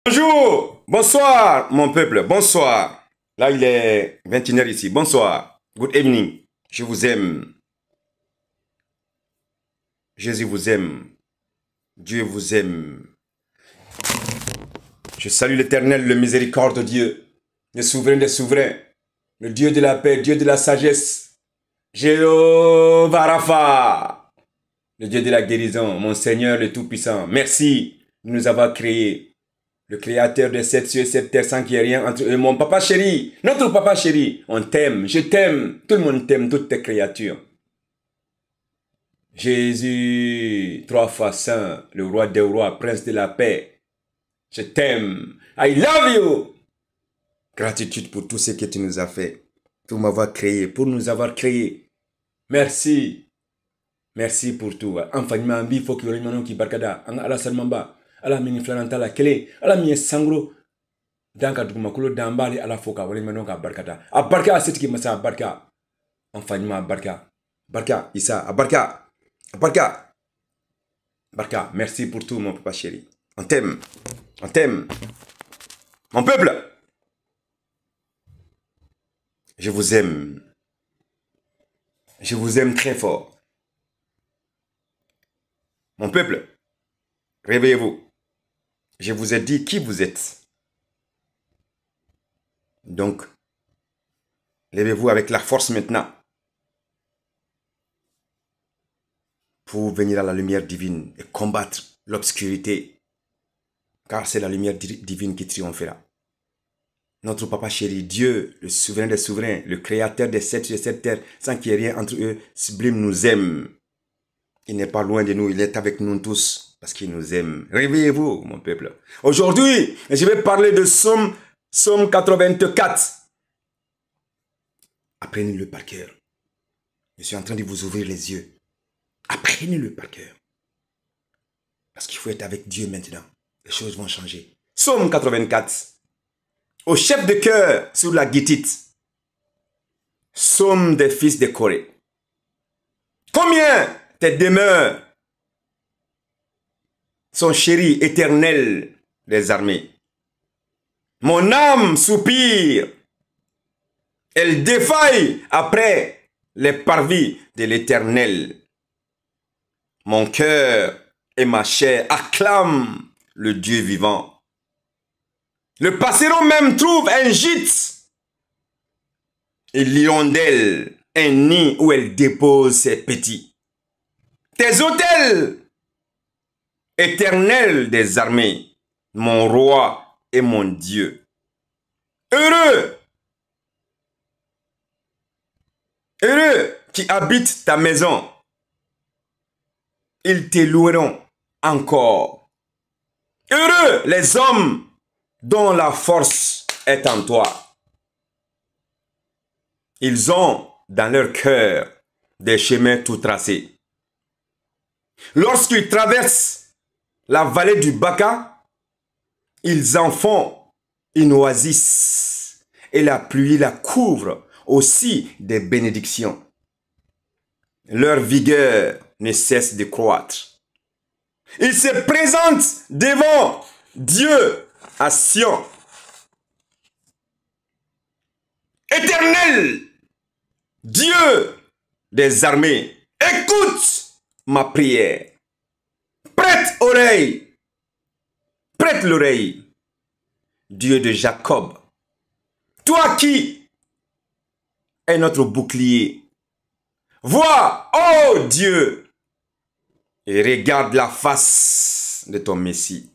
Bonjour, bonsoir mon peuple, bonsoir. Là il est 21h ici, bonsoir, good evening. Je vous aime. Jésus vous aime. Dieu vous aime. Je salue l'Éternel, le miséricorde Dieu, le souverain des souverains, le Dieu de la paix, Dieu de la sagesse, Jéhovah Rapha, le Dieu de la guérison, mon Seigneur le Tout-Puissant. Merci de nous avoir créés. Le créateur de sept cieux et cette terre sans qu'il y ait rien entre eux. Mon papa chéri, notre papa chéri, on t'aime, je t'aime, tout le monde t'aime, toutes tes créatures. Jésus, 3 fois saint, le roi des rois, prince de la paix, je t'aime, I love you. Gratitude pour tout ce que tu nous as fait, pour m'avoir créé, pour nous avoir créé. Merci. Merci pour tout. Enfin, il faut que le monde qui barkada, ala salmamba. Ala mini flananta la kele ala mi sangro danka duguma kulo dambali ala foka wala menon ka barkata a barka asitiki masa barka enfin ma barka barka isa a barka barka merci pour tout mon papa chéri, on t'aime mon peuple, je vous aime très fort mon peuple, réveillez-vous. Je vous ai dit qui vous êtes. Donc, levez-vous avec la force maintenant pour venir à la lumière divine et combattre l'obscurité. Car c'est la lumière divine qui triomphera. Notre papa chéri, Dieu, le souverain des souverains, le créateur des sept cieux et cette terre, sans qu'il y ait rien entre eux, sublime nous aime. Il n'est pas loin de nous, il est avec nous tous. Parce qu'il nous aime. Réveillez-vous, mon peuple. Aujourd'hui, je vais parler de Psaume 84. Apprenez-le par cœur. Je suis en train de vous ouvrir les yeux. Apprenez-le par cœur. Parce qu'il faut être avec Dieu maintenant. Les choses vont changer. Psaume 84. Au chef de chœur sur la guitite. Psaume des fils de Corée. Combien tes demeures sont chéris, éternels des armées. Mon âme soupire. Elle défaille après les parvis de l'Éternel. Mon cœur et ma chair acclament le Dieu vivant. Le passereau même trouve un gîte. Et l'hirondelle un nid où elle dépose ses petits. Tes autels, Éternel des armées, mon roi et mon Dieu. Heureux qui habitent ta maison. Ils te loueront encore. Heureux les hommes dont la force est en toi. Ils ont dans leur cœur des chemins tout tracés. Lorsqu'ils traversent la vallée du Baka, ils en font une oasis et la pluie la couvre aussi des bénédictions. Leur vigueur ne cesse de croître. Ils se présentent devant Dieu à Sion. Éternel, Dieu des armées, écoute ma prière. Prête l'oreille, Dieu de Jacob. Toi qui es notre bouclier, vois, ô Dieu, et regarde la face de ton Messie.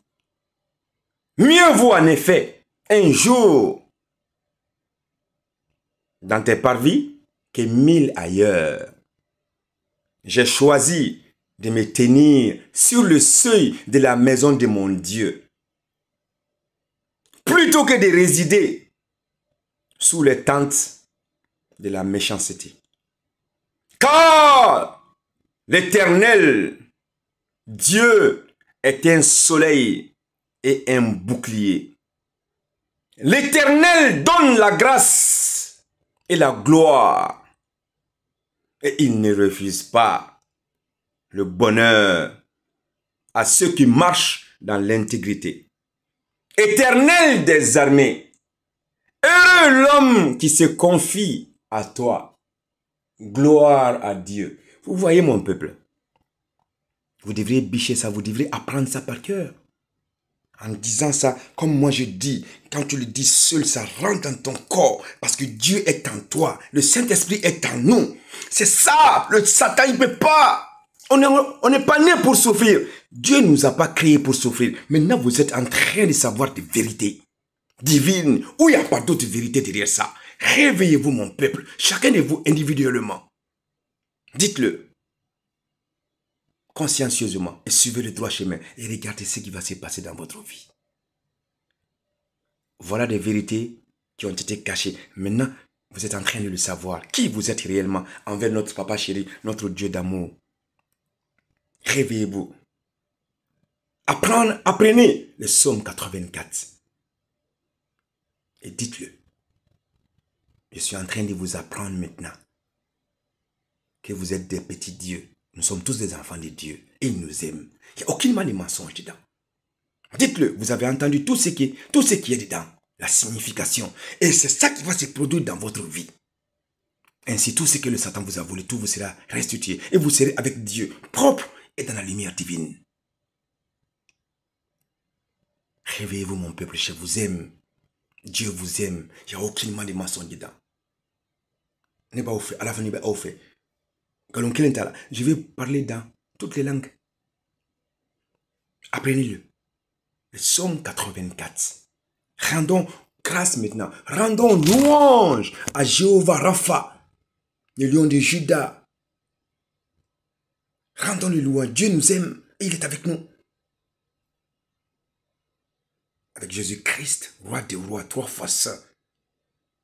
Mieux vaut en effet un jour dans tes parvis que 1000 ailleurs. J'ai choisi de me tenir sur le seuil de la maison de mon Dieu, plutôt que de résider sous les tentes de la méchanceté. Car l'Éternel, Dieu, est un soleil et un bouclier. L'Éternel donne la grâce et la gloire, et il ne refuse pas le bonheur à ceux qui marchent dans l'intégrité. Éternel des armées, heureux l'homme qui se confie à toi. Gloire à Dieu. Vous voyez mon peuple, vous devriez bicher ça, vous devriez apprendre ça par cœur. En disant ça, comme moi je dis, quand tu le dis seul, ça rentre dans ton corps. Parce que Dieu est en toi. Le Saint-Esprit est en nous. C'est ça. Le Satan, il ne peut pas. On n'est pas né pour souffrir. Dieu ne nous a pas créés pour souffrir. Maintenant, vous êtes en train de savoir des vérités divines. Où il n'y a pas d'autre vérité derrière ça. Réveillez-vous, mon peuple. Chacun de vous individuellement. Dites-le consciencieusement et suivez le droit chemin et regardez ce qui va se passer dans votre vie. Voilà des vérités qui ont été cachées. Maintenant, vous êtes en train de le savoir. Qui vous êtes réellement envers notre papa chéri, notre Dieu d'amour. Réveillez-vous. Apprenez le psaume 84. Et dites-le. Je suis en train de vous apprendre maintenant que vous êtes des petits dieux. Nous sommes tous des enfants de Dieu. Et il nous aime. Il n'y a aucunement de mensonge dedans. Dites-le, vous avez entendu tout ce qui est dedans. La signification. Et c'est ça qui va se produire dans votre vie. Ainsi, tout ce que le Satan vous a volé, tout vous sera restitué. Et vous serez avec Dieu, propre et dans la lumière divine. Réveillez-vous, mon peuple, je vous aime. Dieu vous aime. Il n'y a aucunement de mensonge dedans. Ne pas offrir. À la fin, ne pas offrir. Je vais parler dans toutes les langues. Apprenez-le. Le psaume 84. Rendons grâce maintenant. Rendons louange à Jéhovah Rapha, le lion de Juda. Rendons le louange. Dieu nous aime et il est avec nous. Avec Jésus-Christ, roi des rois, 3 fois saint.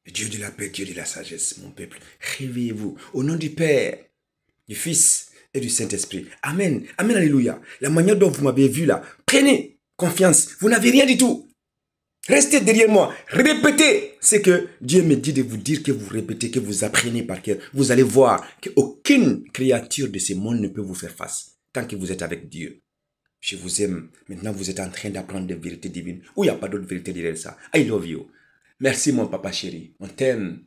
Dieu de la paix, Dieu de la sagesse, mon peuple. Réveillez-vous. Au nom du Père, du Fils et du Saint-Esprit. Amen. Amen, alléluia. La manière dont vous m'avez vu là, prenez confiance. Vous n'avez rien du tout. Restez derrière moi. Répétez ce que Dieu me dit de vous dire, que vous répétez, que vous apprenez par cœur. Vous allez voir qu'aucune créature de ce monde ne peut vous faire face tant que vous êtes avec Dieu. Je vous aime. Maintenant, vous êtes en train d'apprendre des vérités divines. Où il n'y a pas d'autre vérité derrière ça. I love you. Merci, mon papa chéri. On t'aime.